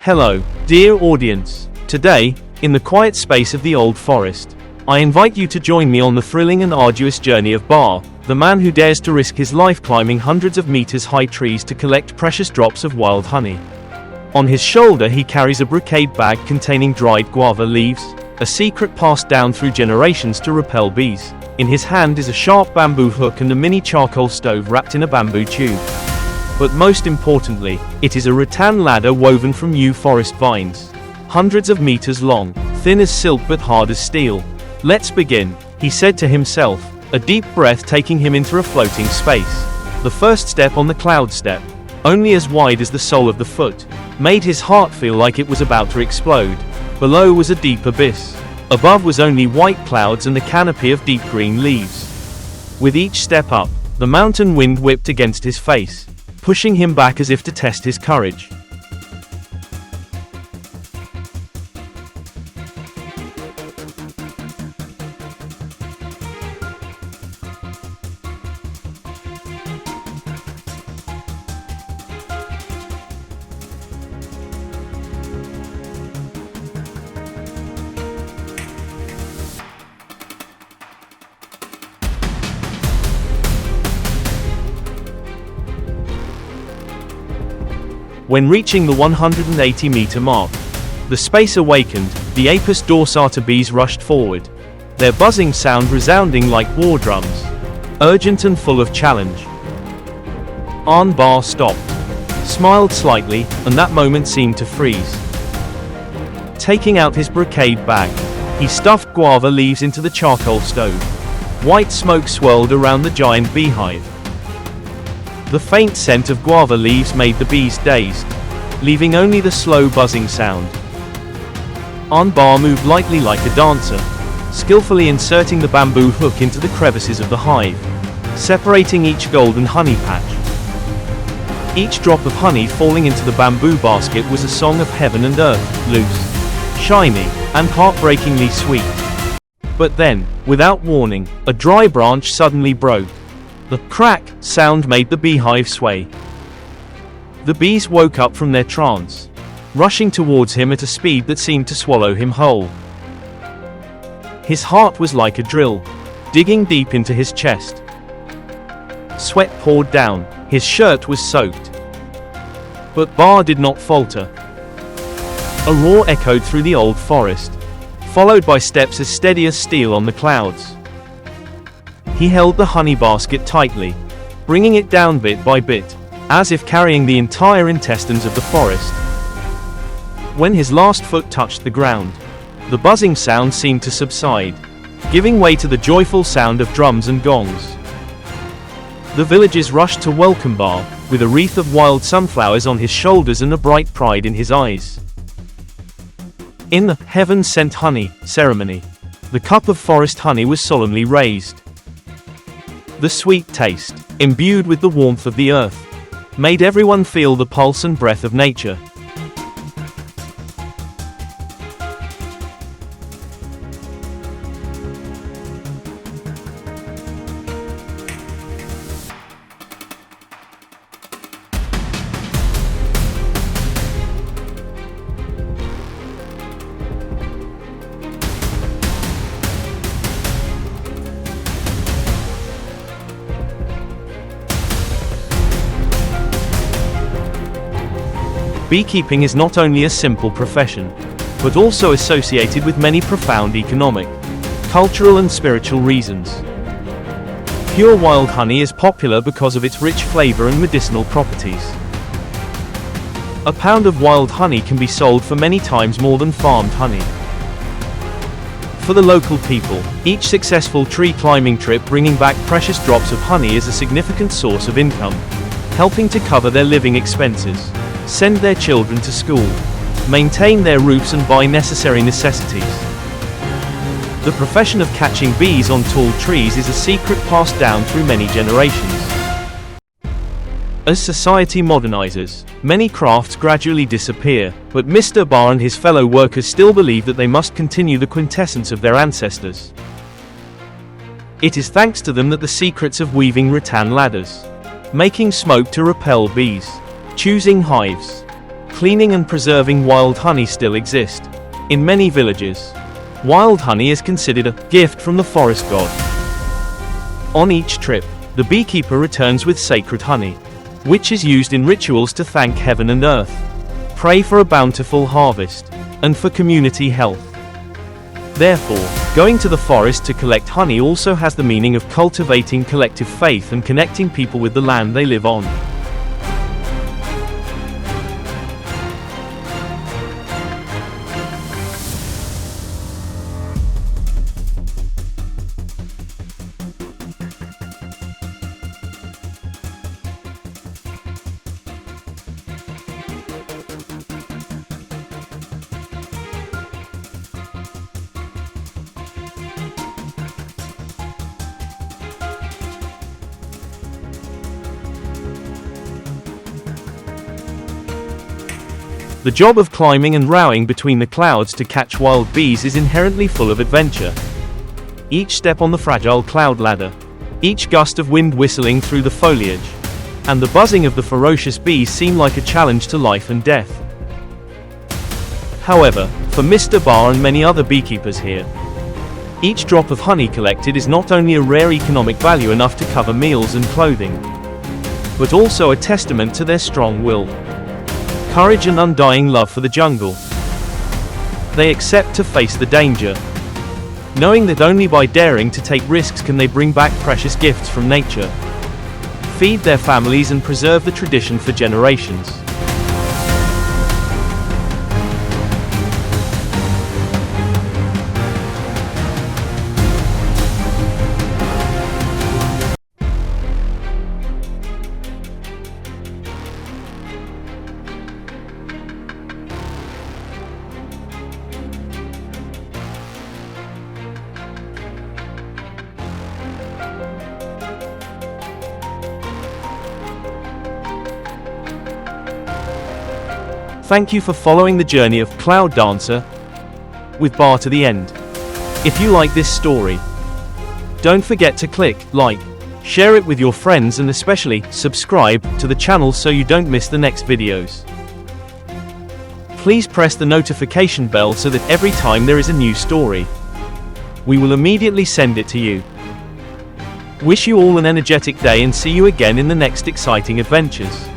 Hello, dear audience. Today, in the quiet space of the old forest, I invite you to join me on the thrilling and arduous journey of Bar, the man who dares to risk his life climbing hundreds of meters high trees to collect precious drops of wild honey. On his shoulder he carries a brocade bag containing dried guava leaves, a secret passed down through generations to repel bees. In his hand is a sharp bamboo hook and a mini charcoal stove wrapped in a bamboo tube. But most importantly, it is a rattan ladder woven from new forest vines. Hundreds of meters long, thin as silk but hard as steel. "Let's begin," he said to himself, a deep breath taking him into a floating space. The first step on the cloud step, only as wide as the sole of the foot, made his heart feel like it was about to explode. Below was a deep abyss. Above was only white clouds and a canopy of deep green leaves. With each step up, the mountain wind whipped against his face, pushing him back as if to test his courage. When reaching the 180-meter mark, the space awakened, the Apis dorsata bees rushed forward, their buzzing sound resounding like war drums, urgent and full of challenge. Bar stopped, smiled slightly, and that moment seemed to freeze. Taking out his brocade bag, he stuffed guava leaves into the charcoal stove. White smoke swirled around the giant beehive. The faint scent of guava leaves made the bees dazed, leaving only the slow buzzing sound. Bar moved lightly like a dancer, skillfully inserting the bamboo hook into the crevices of the hive, separating each golden honey patch. Each drop of honey falling into the bamboo basket was a song of heaven and earth, loose, shiny, and heartbreakingly sweet. But then, without warning, a dry branch suddenly broke. The crack sound made the beehive sway. The bees woke up from their trance, rushing towards him at a speed that seemed to swallow him whole. His heart was like a drill, digging deep into his chest. Sweat poured down, his shirt was soaked. But Bar did not falter. A roar echoed through the old forest, followed by steps as steady as steel on the clouds. He held the honey basket tightly, bringing it down bit by bit, as if carrying the entire intestines of the forest. When his last foot touched the ground, the buzzing sound seemed to subside, giving way to the joyful sound of drums and gongs. The villagers rushed to welcome Bar, with a wreath of wild sunflowers on his shoulders and a bright pride in his eyes. In the heaven-sent honey ceremony, the cup of forest honey was solemnly raised. The sweet taste, imbued with the warmth of the earth, made everyone feel the pulse and breath of nature. Beekeeping is not only a simple profession, but also associated with many profound economic, cultural and spiritual reasons. Pure wild honey is popular because of its rich flavor and medicinal properties. A pound of wild honey can be sold for many times more than farmed honey. For the local people, each successful tree climbing trip bringing back precious drops of honey is a significant source of income, helping to cover their living expenses, send their children to school, maintain their roofs and buy necessary necessities. The profession of catching bees on tall trees is a secret passed down through many generations. As society modernizes, many crafts gradually disappear, but Mr. Bar and his fellow workers still believe that they must continue the quintessence of their ancestors. It is thanks to them that the secrets of weaving rattan ladders, making smoke to repel bees, choosing hives, Cleaning and preserving wild honey still exist. In many villages, wild honey is considered a gift from the forest god. On each trip, the beekeeper returns with sacred honey, which is used in rituals to thank heaven and earth, pray for a bountiful harvest, and for community health. Therefore, going to the forest to collect honey also has the meaning of cultivating collective faith and connecting people with the land they live on. The job of climbing and rowing between the clouds to catch wild bees is inherently full of adventure. Each step on the fragile cloud ladder, each gust of wind whistling through the foliage, and the buzzing of the ferocious bees seem like a challenge to life and death. However, for Mr. Barr and many other beekeepers here, each drop of honey collected is not only a rare economic value enough to cover meals and clothing, but also a testament to their strong will, courage and undying love for the jungle. They accept to face the danger, knowing that only by daring to take risks can they bring back precious gifts from nature, feed their families and preserve the tradition for generations. Thank you for following the journey of Cloud Dancer with Bar to the end. If you like this story, don't forget to click like, share it with your friends and especially subscribe to the channel so you don't miss the next videos. Please press the notification bell so that every time there is a new story, we will immediately send it to you. Wish you all an energetic day and see you again in the next exciting adventures.